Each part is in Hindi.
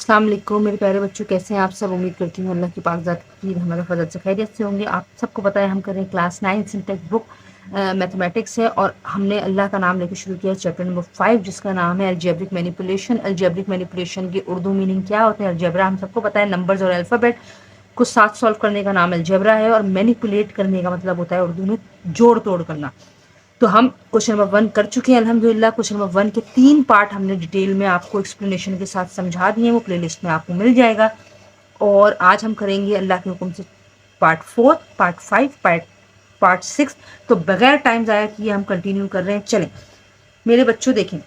अस्सलाम वालेकुम मेरे प्यारे बच्चों, कैसे हैं आप सब। उम्मीद करती हूँ अल्लाह की पाकज़ात की रहमत और फज़ल से खैरियत से होंगे। आप सबको पता है हम कर रहे हैं क्लास 9 सिंटेक्स बुक मैथमेटिक्स है और हमने अल्लाह का नाम लेकर शुरू किया चैप्टर नंबर 5 जिसका नाम है अलजेब्रिक मैनिपुलेशन। अलजेब्रिक मैनिपुलेशन की उर्दू मीनिंग क्या होते हैं? अलजेब्रा हम सबको पता है नंबर्स और अल्फ़ाबेट को साथ सॉल्व करने का नाम अलजेब्रा है और मैनिपुलेट करने का मतलब होता है उर्दू में जोड़ तोड़ करना। तो हम क्वेश्चन नंबर 1 कर चुके हैं अल्हम्दुलिल्लाह। क्वेश्चन नंबर 1 के 3 पार्ट हमने डिटेल में आपको एक्सप्लेनेशन के साथ समझा दिए हैं, वो प्लेलिस्ट में आपको मिल जाएगा। और आज हम करेंगे अल्लाह के हुक्म से पार्ट 4, पार्ट 5, पार्ट 6। तो बगैर टाइम ज़ाया किए हम कंटिन्यू कर रहे हैं। चलें मेरे बच्चों, देखें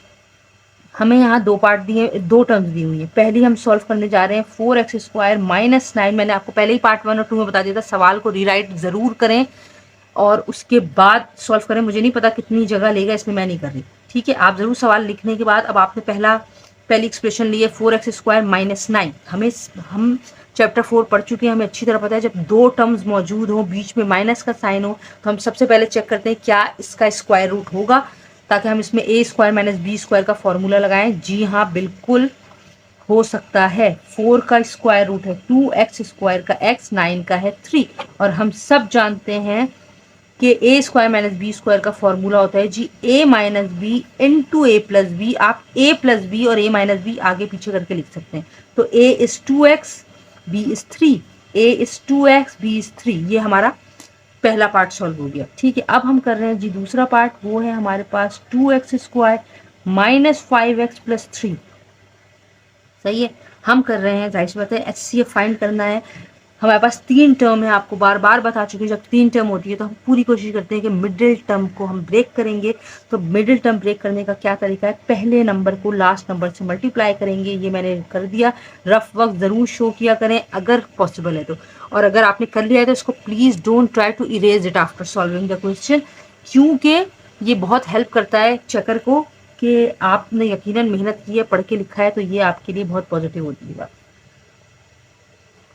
हमें यहाँ दो पार्ट दिए, दो टर्म्स दी हुई हैं। पहली हम सॉल्व करने जा रहे हैं 4x² माइनस 9। मैंने आपको पहले ही पार्ट 1 और 2 में बता दिया था, सवाल को रीराइट ज़रूर करें और उसके बाद सॉल्व करें। मुझे नहीं पता कितनी जगह लेगा, इसमें मैं नहीं कर रही, ठीक है। आप ज़रूर सवाल लिखने के बाद, अब आपने पहली एक्सप्रेशन ली है 4x² माइनस 9। हम चैप्टर 4 पढ़ चुके हैं, हमें अच्छी तरह पता है जब दो टर्म्स मौजूद हो, बीच में माइनस का साइन हो, तो हम सबसे पहले चेक करते हैं क्या इसका स्क्वायर रूट होगा, ताकि हम इसमें a² माइनस b² का फॉर्मूला लगाएं। जी हाँ, बिल्कुल हो सकता है। 4 का स्क्वायर रूट है 2x² का x, 9 का है 3। और हम सब जानते हैं कि a² माइनस b² का फॉर्मूला होता है जी a minus b into a plus b. आप a प्लस बी और a माइनस बी आगे पीछे करके लिख सकते हैं। तो a is 2x, b is 3, a is 2x, b is 3। ये हमारा पहला पार्ट सॉल्व हो गया, ठीक है। अब हम कर रहे हैं जी दूसरा पार्ट, वो है हमारे पास 2x² माइनस 5x प्लस 3। सही है, हम कर रहे हैं, जाहिर सी बात है HCF फाइंड करना है। हमारे पास 3 टर्म है, आपको बार बार बता चुकी हूँ, जब 3 टर्म होती है तो हम पूरी कोशिश करते हैं कि मिडिल टर्म को हम ब्रेक करेंगे। तो मिडिल टर्म ब्रेक करने का क्या तरीका है? पहले नंबर को लास्ट नंबर से मल्टीप्लाई करेंगे। ये मैंने कर दिया, रफ वर्क ज़रूर शो किया करें अगर पॉसिबल है तो। और अगर आपने कर लिया है तो इसको please don't try to erase it after solving the question, क्योंकि ये बहुत हेल्प करता है चेकर को कि आपने यकीनन मेहनत की है, पढ़ के लिखा है, तो ये आपके लिए बहुत पॉजिटिव होती है बात।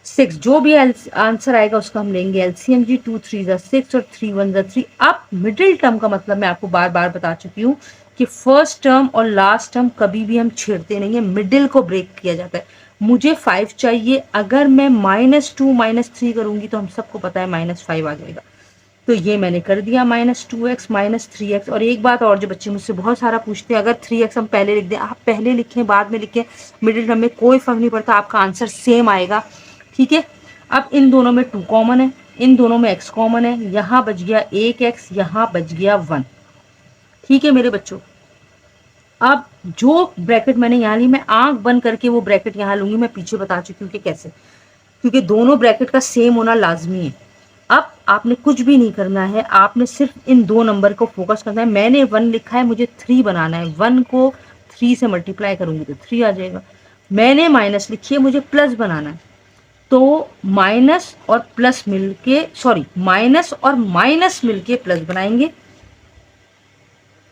6 जो भी आंसर आएगा उसका हम लेंगे एलसीएम जी। 2 3 ज़ा 6 और 3 1 ज़ा 3। अब मिडिल टर्म का मतलब मैं आपको बार बार बता चुकी हूँ कि फर्स्ट टर्म और लास्ट टर्म कभी भी हम छेड़ते नहीं है, मिडिल को ब्रेक किया जाता है। मुझे 5 चाहिए, अगर मैं -2 -3 करूंगी तो हम सबको पता है -5 आ जाएगा। तो ये मैंने कर दिया -2x माइनस 3x। और एक बात और, जो बच्चे मुझसे बहुत सारा पूछते हैं, अगर 3x हम पहले लिख दें, आप पहले लिखें बाद में लिखें, मिडिल टर्म में कोई फर्क नहीं पड़ता, आपका आंसर सेम आएगा, ठीक है। अब इन दोनों में 2 कॉमन है, इन दोनों में x कॉमन है, यहाँ बच गया 1x, यहाँ बच गया 1, ठीक है मेरे बच्चों। अब जो ब्रैकेट मैंने यहाँ ली, मैं आंख बंद करके वो ब्रैकेट यहाँ लूंगी। मैं पीछे बता चुकी हूँ कि कैसे, क्योंकि दोनों ब्रैकेट का सेम होना लाजमी है। अब आपने कुछ भी नहीं करना है, आपने सिर्फ इन दो नंबर को फोकस करना है। मैंने 1 लिखा है, मुझे 3 बनाना है। 1 को 3 से मल्टीप्लाई करूंगी तो 3 आ जाएगा। मैंने माइनस लिखी है, मुझे प्लस बनाना है। तो माइनस और प्लस मिलके, सॉरी माइनस और माइनस मिलके प्लस बनाएंगे।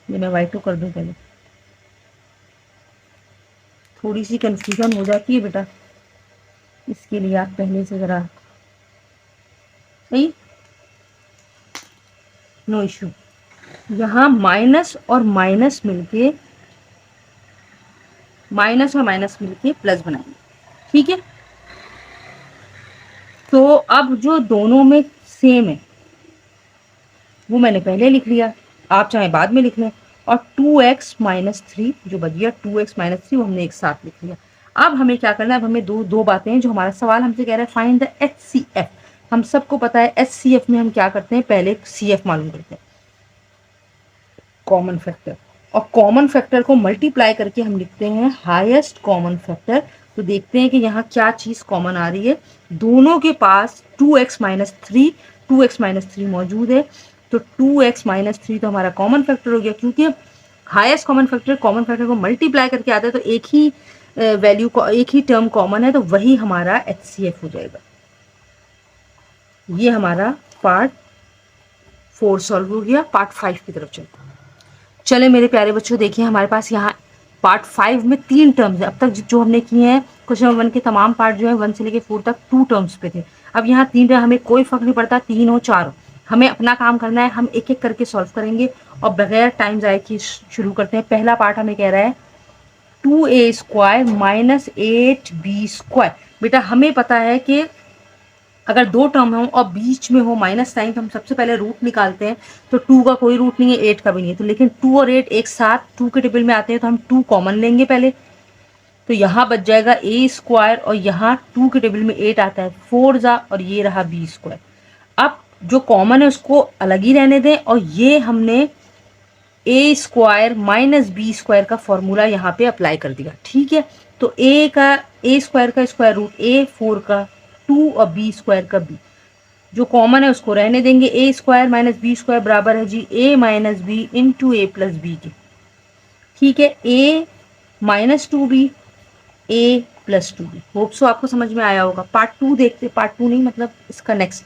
ये मैं वाइट तो कर दूं पहले, थोड़ी सी कंफ्यूजन हो जाती है बेटा, इसके लिए आप पहले से जरा, सही, नो इशू। यहाँ माइनस और माइनस मिलके, माइनस और माइनस मिलके प्लस बनाएंगे, ठीक है। तो अब जो दोनों में सेम है वो मैंने पहले लिख लिया, आप चाहे बाद में लिख लें। और 2x माइनस 3 जो बच गया, 2x माइनस 3 वो हमने एक साथ लिख लिया। अब हमें क्या करना है? अब हमें दो बातें हैं जो हमारा सवाल हमसे कह रहा है, फाइंड द HCF। हम सबको पता है HCF में हम क्या करते हैं, पहले CF मालूम करते हैं, कॉमन फैक्टर। और कॉमन फैक्टर को मल्टीप्लाई करके हम लिखते हैं हाईएस्ट कॉमन फैक्टर। तो देखते हैं कि यहाँ क्या चीज़ कॉमन आ रही है। दोनों के पास 2x माइनस 3 मौजूद है, तो 2x माइनस 3 तो हमारा कॉमन फैक्टर हो गया, क्योंकि हाईएस्ट कॉमन फैक्टर को मल्टीप्लाई करके आता है, तो एक ही वैल्यू को, एक ही टर्म कॉमन है, तो वही हमारा HCF हो जाएगा। ये हमारा पार्ट 4 सॉल्व हो गया। पार्ट 5 की तरफ चलते हैं। चले मेरे प्यारे बच्चों, देखिए हमारे पास यहाँ पार्ट 5 में 3 टर्म्स है। अब तक जो हमने किए हैं क्वेश्चन नंबर 1 के तमाम पार्ट जो है 1 से लेकर 4 तक 2 टर्म्स पे थे। अब यहाँ 3 टर्म, हमें कोई फर्क नहीं पड़ता, 3 हो 4 हो, हमें अपना काम करना है। हम एक एक करके सॉल्व करेंगे और बगैर टाइम ज़ाया किए शुरू करते हैं। पहला पार्ट हमें कह रहा है 2a² माइनस 8b²। बेटा हमें पता है कि अगर दो टर्म हो और बीच में हो माइनस साइन तो हम सबसे पहले रूट निकालते हैं। तो 2 का कोई रूट नहीं है, 8 का भी नहीं है, तो लेकिन 2 और 8 एक साथ 2 के टेबल में आते हैं तो हम 2 कॉमन लेंगे पहले। तो यहाँ बच जाएगा a² और यहाँ 2 के टेबल में 8 आता है 4 जा, और ये रहा b²। अब जो कॉमन है उसको अलग ही रहने दें, और ये हमने a² माइनस b² का फॉर्मूला यहाँ पे अप्लाई कर दिया। ठीक है, तो a² का स्क्वायर रूट a, 4 का 2 और b² का b। जो कॉमन है उसको रहने देंगे। a² माइनस b² बराबर है जी a minus b into a plus b के। ठीक है, a minus 2b a plus 2b। Hope so आपको समझ में आया होगा। पार्ट 2 देखते, पार्ट 2 नहीं मतलब इसका next.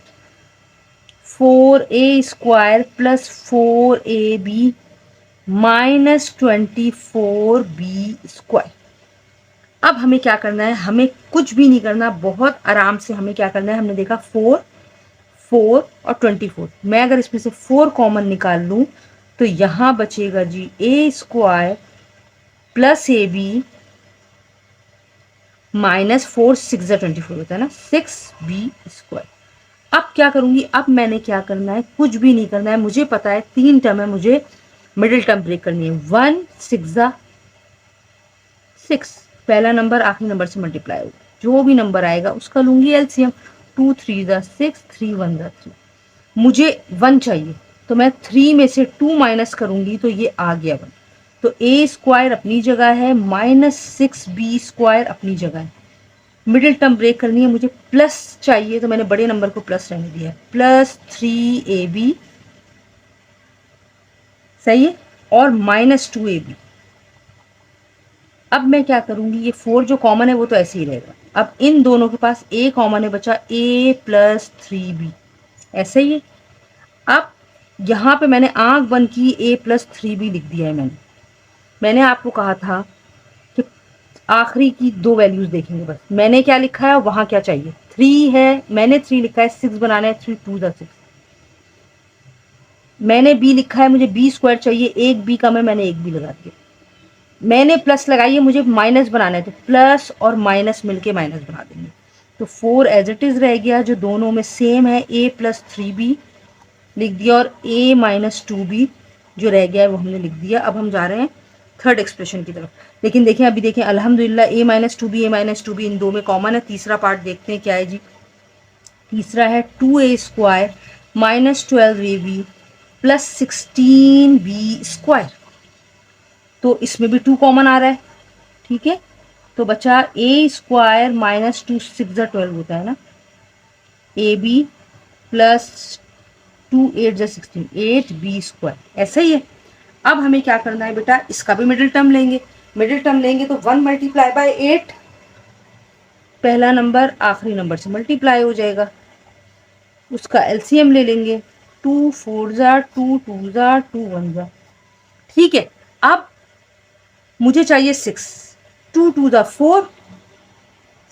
4a² plus 4ab minus 24b²। अब हमें क्या करना है, हमें कुछ भी नहीं करना, बहुत आराम से हमें क्या करना है। हमने देखा 4 4 और 24। मैं अगर इसमें से 4 कॉमन निकाल लूं तो यहां बचेगा जी a² प्लस ab माइनस 4 6 24 होता है ना, 6b²। अब क्या करूंगी, अब मैंने क्या करना है, कुछ भी नहीं करना है। मुझे पता है 3 टर्म है, मुझे मिडिल टर्म ब्रेक करनी है। 1 6 6, पहला नंबर आखिरी नंबर से मल्टीप्लाई होगा, जो भी नंबर आएगा उसका लूंगी एलसीएम। 2 3 6, 3 1 3। मुझे 1 चाहिए तो मैं 3 में से 2 माइनस करूंगी तो ये आ गया 1। तो a² अपनी जगह है, माइनस 6b² अपनी जगह है। मिडिल टर्म ब्रेक करनी है, मुझे प्लस चाहिए तो मैंने बड़े नंबर को प्लस रहने दिया है, प्लस 3ab सही है, और माइनस 2ab। अब मैं क्या करूंगी, ये 4 जो कॉमन है वो तो ऐसे ही रहेगा। अब इन दोनों के पास a कॉमन है, बचा a प्लस 3b, ऐसे ही है। अब यहाँ पे मैंने आंख बंद की a प्लस 3b लिख दिया है। मैंने आपको कहा था कि आखिरी की 2 वैल्यूज देखेंगे बस। मैंने क्या लिखा है, वहां क्या चाहिए, 3 है, मैंने 3 लिखा है, 6 बनाना है, 3 2 6। मैंने b लिखा है, मुझे b² चाहिए, एक b कम है, मैंने एक b लगा दिया। मैंने प्लस लगाई है, मुझे माइनस बनाना है, तो प्लस और माइनस मिलके माइनस बना देंगे। तो 4 एज इट इज रह गया, जो दोनों में सेम है, a प्लस 3b लिख दिया, और a माइनस 2b जो रह गया है वो हमने लिख दिया। अब हम जा रहे हैं थर्ड एक्सप्रेशन की तरफ। लेकिन देखें, अभी देखें अल्हम्दुलिल्लाह a माइनस 2b इन दो में कॉमन है। तीसरा पार्ट देखते हैं क्या है जी। तीसरा है 2a² minus 12ab plus 16b²। तो इसमें भी 2 कॉमन आ रहा है। ठीक है, तो बचा a² माइनस 2 6 12 होता है ना, ab प्लस 2 8 16 8b², ऐसा ही है। अब हमें क्या करना है बेटा, इसका भी मिडिल टर्म लेंगे। मिडिल टर्म लेंगे तो 1 मल्टीप्लाई बाय 8, पहला नंबर आखिरी नंबर से मल्टीप्लाई हो जाएगा, उसका एलसीएम ले लेंगे। 2 4 2 2 2 1। ठीक है, अब मुझे चाहिए 6, 2 2 4,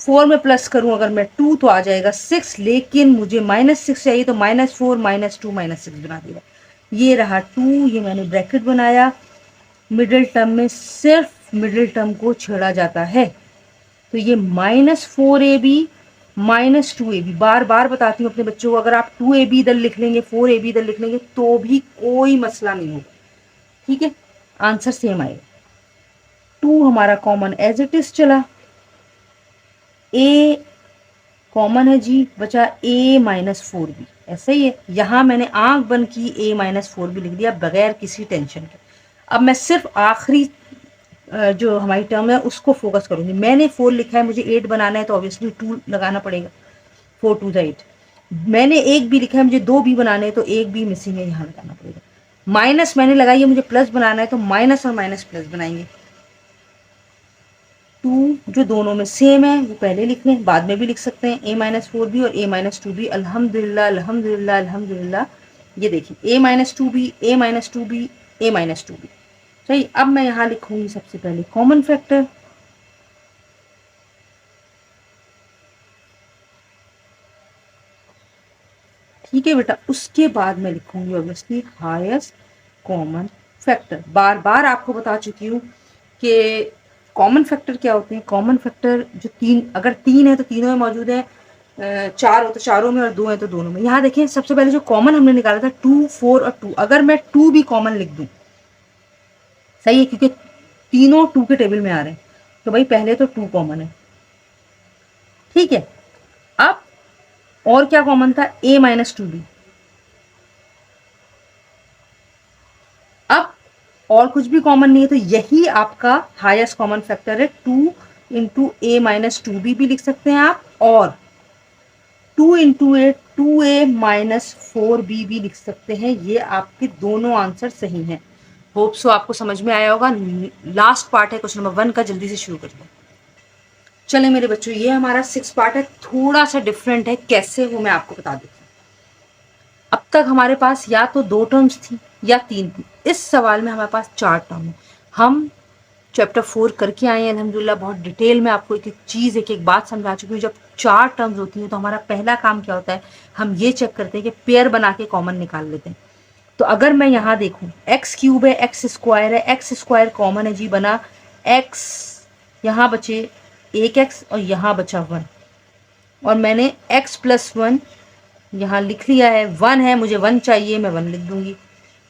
4 में प्लस करूं अगर मैं 2 तो आ जाएगा 6, लेकिन मुझे माइनस 6 चाहिए तो माइनस 4 माइनस 2 माइनस 6 बना दिया। ये रहा 2, ये मैंने ब्रैकेट बनाया। मिडिल टर्म में सिर्फ मिडिल टर्म को छेड़ा जाता है, तो ये माइनस 4ab माइनस 2ab। बार बार बताती हूँ अपने बच्चों को, अगर आप 2ab इधर लिख लेंगे 4ab इधर लिख लेंगे तो भी कोई मसला नहीं होगा। ठीक है, आंसर सेम आएगा। 2 हमारा कॉमन एज इट इज चला, a कॉमन है जी, बचा a माइनस 4b, ऐसा ही है। यहाँ मैंने आंख बंद की a माइनस 4b लिख दिया बगैर किसी टेंशन के। अब मैं सिर्फ आखिरी जो हमारी टर्म है उसको फोकस करूंगी। मैंने 4 लिखा है, मुझे 8 बनाना है तो ऑब्वियसली 2 लगाना पड़ेगा, 4 2 8। मैंने एक भी लिखा है, मुझे 2 भी बनाने हैं तो एक भी मिसिंग है, यहाँ लगाना पड़ेगा। माइनस मैंने लगाई है, मुझे प्लस बनाना है तो माइनस और माइनस प्लस बनाएंगे। 2 जो दोनों में सेम है वो पहले लिख लें, बाद में भी लिख सकते हैं, a माइनस 4b और a माइनस 2b। अल्हम्दुलिल्लाह अल्हम्दुलिल्लाह अल्हम्दुलिल्लाह। ये देखिए a minus 2b a minus 2b a minus 2b सही। अब मैं यहाँ लिखूंगी सबसे पहले कॉमन फैक्टर। ठीक है बेटा, उसके बाद मैं लिखूंगी ऑब्वियसली हाईएस्ट कॉमन फैक्टर। बार बार आपको बता चुकी हूँ कि कॉमन फैक्टर क्या होते हैं? कॉमन फैक्टर जो अगर 3 है तो तीनों में मौजूद है, 4 हो तो चारों में, और 2 है तो दोनों में। यहाँ देखिए सबसे पहले जो कॉमन हमने निकाला था 2, 4 और 2, अगर मैं 2 भी कॉमन लिख दूं, सही है, क्योंकि तीनों 2 के टेबल में आ रहे हैं, तो भाई पहले तो 2 कॉमन है, ठीक है। अब और क्या कॉमन था? a minus 2b। अब और कुछ भी कॉमन नहीं है, तो यही आपका हाईएस्ट कॉमन फैक्टर है। 2 इंटू ए माइनस 2b भी लिख सकते हैं आप, और 2 इंटू ए 2a माइनस 4b भी लिख सकते हैं। ये आपके दोनों आंसर सही हैं। होप सो आपको समझ में आया होगा। लास्ट पार्ट है क्वेश्चन नंबर 1 का, जल्दी से शुरू करते हैं। चले मेरे बच्चों, ये हमारा 6 पार्ट है, थोड़ा सा डिफरेंट है। कैसे वो मैं आपको बता देती हूँ। अब तक हमारे पास या तो 2 टर्म्स थी या 3 थी। इस सवाल में हमारे पास 4 टर्म है। हम चैप्टर 4 करके आए हैं अल्हम्दुलिल्लाह, बहुत डिटेल में आपको एक एक चीज़, एक एक बात समझा चुकी हूँ। जब 4 टर्म्स होती हैं तो हमारा पहला काम क्या होता है? हम ये चेक करते हैं कि पेयर बना के कॉमन निकाल लेते हैं। तो अगर मैं यहाँ देखूँ, एक्स क्यूब है, एक्स स्क्वायर है, एक्स स्क्वायर कॉमन है जी, बना एक्स, यहाँ बचे एक एक्स और यहाँ बचा 1, और मैंने एक्स प्लस 1 यहाँ लिख लिया है। 1 है, मुझे 1 चाहिए, मैं 1 लिख दूंगी।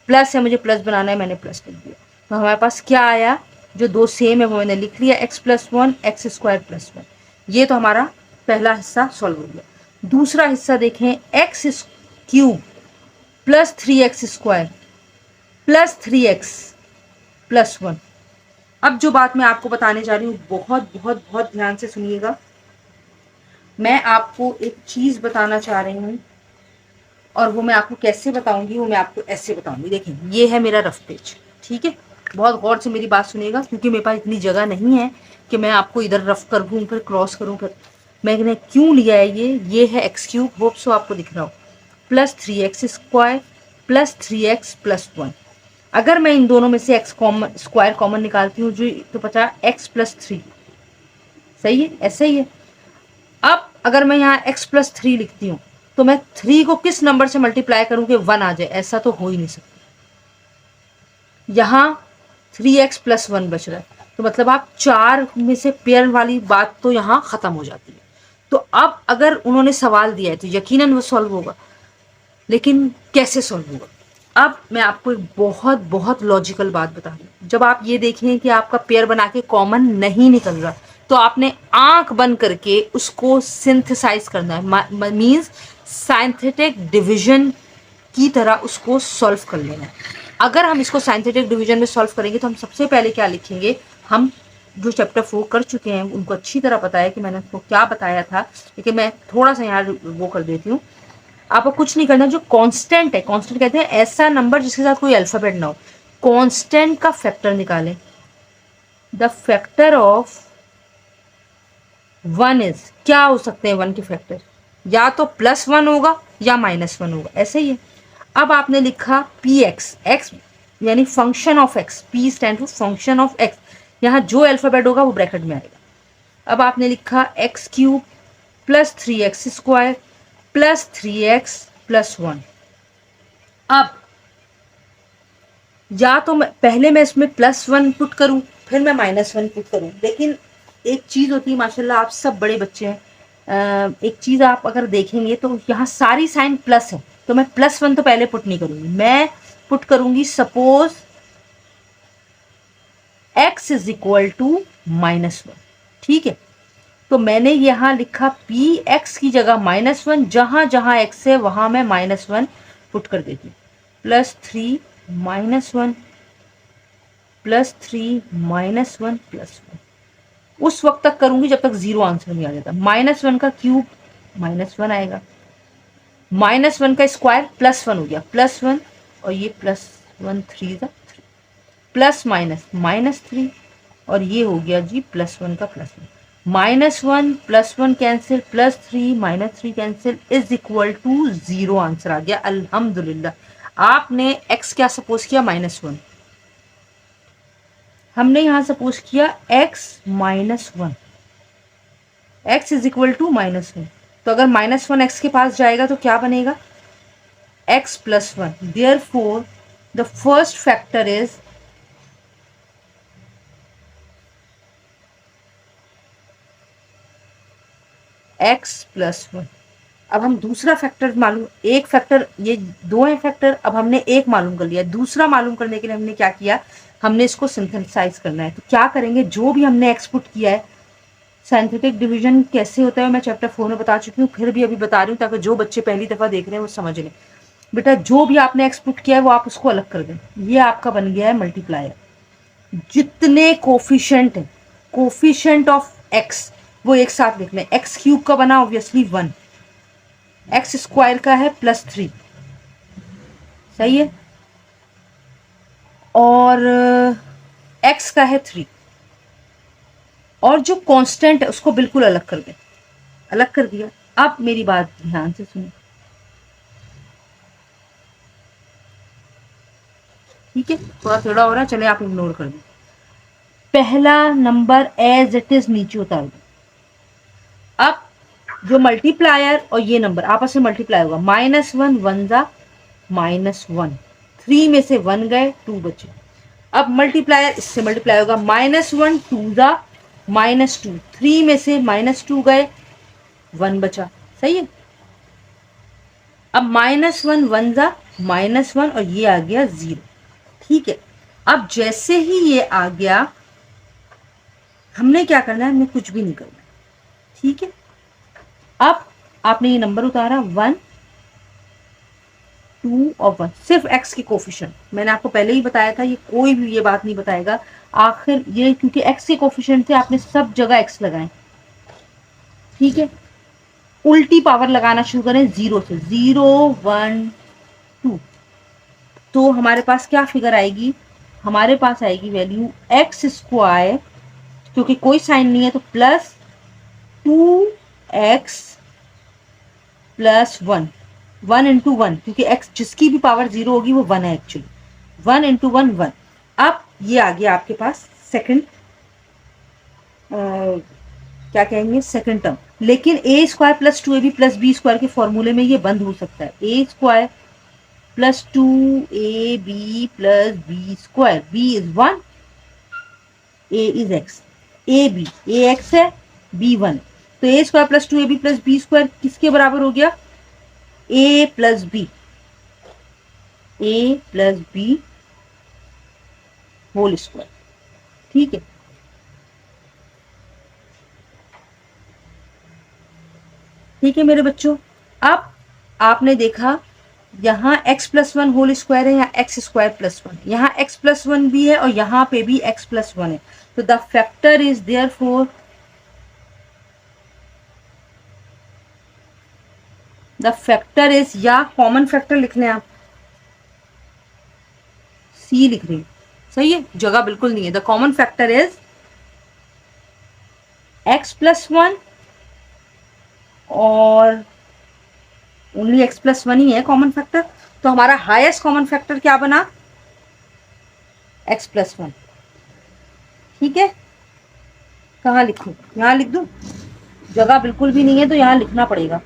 प्लस है, मुझे प्लस बनाना है, मैंने प्लस लिख दिया। तो हमारे पास क्या आया? जो 2 सेम है वो मैंने लिख लिया, x plus 1 x square plus 1। ये तो हमारा पहला हिस्सा सॉल्व हो गया। दूसरा हिस्सा देखें, x cube plus 3x square plus 3x plus 1। अब जो बात मैं आपको बताने जा रही हूँ, बहुत बहुत बहुत ध्यान से सुनिएगा। मैं आपको एक चीज़ बताना चाह रही हूँ, और वो मैं आपको कैसे बताऊंगी, वो मैं आपको ऐसे बताऊंगी। देखें, ये है मेरा रफ पेज, ठीक है। बहुत गौर से मेरी बात सुनिएगा, क्योंकि मेरे पास इतनी जगह नहीं है कि मैं आपको इधर रफ कर दूँ फिर क्रॉस करूँ। फिर मैंने क्यों लिया है ये है एक्स क्यूब, होप सो आपको दिख रहा हो, plus 3x square plus 3x plus 1। अगर मैं इन दोनों में से एक्स कॉमन स्क्वायर कॉमन निकालती हूँ जो, तो बचा x प्लस 3, सही है, ऐसा ही है। अब अगर मैं यहाँ x प्लस 3 लिखती हूँ, तो मैं 3 को किस नंबर से मल्टीप्लाई करूँ कि 1 आ जाए? ऐसा तो हो ही नहीं सकता। यहाँ 3x प्लस 1 बच रहा है, तो मतलब आप 4 में से पेयर वाली बात तो यहाँ ख़त्म हो जाती है। तो अब अगर उन्होंने सवाल दिया है तो यकीनन वो सॉल्व होगा, लेकिन कैसे सॉल्व होगा? अब मैं आपको एक बहुत बहुत लॉजिकल बात बता दूँ। जब आप ये देखें कि आपका पेयर बना के कॉमन नहीं निकल रहा, तो आपने आंख बंद करके उसको सिंथेसाइज करना है, मीन्स साइंथेटिक डिवीजन की तरह उसको सॉल्व कर लेना है। अगर हम इसको साइंथेटिक डिवीजन में सॉल्व करेंगे तो हम सबसे पहले क्या लिखेंगे? हम जो चैप्टर 4 कर चुके हैं उनको अच्छी तरह पता है कि मैंने उसको क्या बताया था, लेकिन मैं थोड़ा सा यहाँ वो कर देती हूँ। आपको कुछ नहीं करना, जो कांस्टेंट है, कांस्टेंट कहते हैं ऐसा नंबर जिसके साथ कोई अल्फाबेट ना हो। कांस्टेंट का फैक्टर निकालें। द फैक्टर ऑफ 1 इज, क्या हो सकते हैं 1 के फैक्टर? या तो +1 होगा या -1 होगा, ऐसे ही है। अब आपने लिखा पी एक्स, एक्स यानी function of x, P stand for function of x, यहाँ जो अल्फाबेट होगा वो ब्रैकेट में आएगा। अब आपने लिखा x cube plus 3x square plus 3x plus 1। अब या तो पहले मैं इसमें +1 पुट करूं, फिर मैं -1 पुट करूं, लेकिन एक चीज़ होती है, माशाल्लाह आप सब बड़े बच्चे हैं, एक चीज़ आप अगर देखेंगे तो यहाँ सारी साइन प्लस है, तो मैं +1 तो पहले पुट नहीं करूंगी, मैं पुट करूंगी suppose x is equal to -1, ठीक है। तो मैंने यहाँ लिखा पी एक्स की जगह -1, जहां जहां x है वहां मैं -1 पुट कर देती हूँ। +3 -1 +3 -1 +1, उस वक्त तक करूंगी जब तक 0 आंसर नहीं आ जाता। -1 का क्यूब -1 आएगा, -1 का स्क्वायर +1 हो गया, +1 और ये +1 3 3, प्लस माइनस -3, और ये हो गया जी +1 का +1, -1 +1 cancel, +3 -3 cancel, is equal to 0 answer आ गया अल्हम्दुलिल्लाह। आपने x क्या सपोज किया? -1, हमने यहाँ सपोज किया x -1, x is equal to -1। तो अगर -1 x के पास जाएगा तो क्या बनेगा? x + 1। Therefore the first factor is x plus one. अब हम दूसरा फैक्टर मालूम, एक फैक्टर, ये दो है फैक्टर, अब हमने एक मालूम कर लिया। दूसरा मालूम करने के लिए हमने क्या किया, हमने इसको सिंथेसाइज करना है। तो क्या करेंगे, जो भी हमने एक्सपुट किया है, साइंटिफिक डिवीजन कैसे होता है मैं चैप्टर 4 में बता चुकी हूँ, फिर भी अभी बता रही हूँ ताकि जो बच्चे पहली दफ़ा देख रहे हैं वो समझ लें। बेटा जो भी आपने एक्सपुट किया है वो आप उसको अलग कर दें। ये आपका बन गया है मल्टीप्लायर। जितने कोफिशिएंट है, कोफिशिएंट ऑफ एक्स, वो एक साथ लिख लें। एक्स क्यूब का बना ऑब्वियसली 1, एक्स स्क्वायर का है +3, सही है, और एक्स का है 3, और जो कांस्टेंट है उसको बिल्कुल अलग कर दें। अलग कर दिया। अब मेरी बात ध्यान से सुनो, ठीक है, थोड़ा टेढ़ा हो रहा है, चले आप इग्नोर कर दें। पहला नंबर एज इट इज नीचे उतार दो। अब जो मल्टीप्लायर और ये नंबर आपस में मल्टीप्लाई होगा, -1 1 जा -1, 3 में से 1 गए, 2 बचे। अब मल्टीप्लायर इससे मल्टीप्लाई होगा, -1 2 जा -2, 3 में से -2 गए, 1 बचा, सही है। अब -1 1 जा -1 और ये आ गया 0, ठीक है। अब जैसे ही ये आ गया, हमने क्या करना है, हमने कुछ भी नहीं करना, ठीक है। अब आपने ये नंबर उतारा 1 2 और 1, सिर्फ एक्स के कोफिशिएंट। मैंने आपको पहले ही बताया था, ये कोई भी ये बात नहीं बताएगा आखिर ये, क्योंकि एक्स के कोफिशिएंट थे, आपने सब जगह एक्स लगाए, ठीक है। उल्टी पावर लगाना शुरू करें 0 से, 0 1 2, तो हमारे पास क्या फिगर आएगी, हमारे पास आएगी वैल्यू एक्स स्क्वायर, क्योंकि कोई साइन नहीं है तो +2x + 1, 1 इंटू 1, क्योंकि x जिसकी भी पावर 0 होगी वो 1 है एक्चुअली, 1 इंटू 1 1। अब ये आ गया आपके पास सेकंड, क्या कहेंगे, सेकंड टर्म। लेकिन a² + 2ab + b² के फॉर्मूले में ये बंद हो सकता है। a² + 2ab + b², b is 1, a is x, ax है, b 1, तो a² + 2ab + b² किसके बराबर हो गया, a + b, होल स्क्वायर, ठीक है। ठीक है मेरे बच्चों, अब आपने देखा यहाँ x + 1 होल स्क्वायर है, यहाँ x² + 1, यहाँ x + 1 भी है और यहाँ पे भी x + 1 है, तो the factor is therefore, the factor is, या कॉमन फैक्टर लिख लें आप, c लिख रही, सही है, जगह बिल्कुल नहीं है। The common factor is x + 1 और ओनली x + 1 ही है कॉमन फैक्टर, तो हमारा हाईएस्ट कॉमन फैक्टर क्या बना, x + 1, ठीक है। कहाँ लिखूं, यहाँ लिख दूं, जगह बिल्कुल भी नहीं है तो यहाँ लिखना पड़ेगा,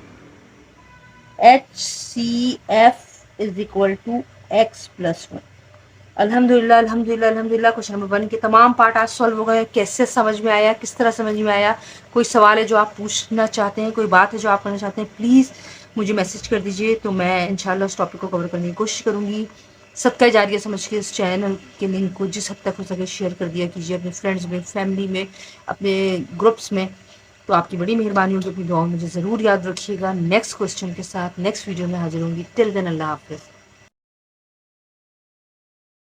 HCF = x + 1। अल्हम्दुलिल्लाह अल्हम्दुलिल्लाह अल्हम्दुलिल्लाह, क्वेश्चन नंबर 1 के तमाम पार्ट आज सॉल्व हो गए। कैसे समझ में आया, किस तरह समझ में आया, कोई सवाल है जो आप पूछना चाहते हैं, कोई बात है जो आप करना चाहते हैं, प्लीज़ मुझे मैसेज कर दीजिए, तो मैं इंशाल्लाह उस टॉपिक को कवर करने की कोशिश करूँगी। सदका जारिया समझ के इस चैनल के लिंक को जिस हद तक हो सके शेयर कर दिया कीजिए, अपने फ्रेंड्स में, फैमिली में, अपने ग्रुप्स में, तो आपकी बड़ी मेहरबानी होगी। अपनी दुआ मुझे ज़रूर याद रखिएगा। नेक्स्ट क्वेश्चन के साथ नेक्स्ट वीडियो में हाजिर होंगी। टिल देन अल्लाह हाफ़िज़।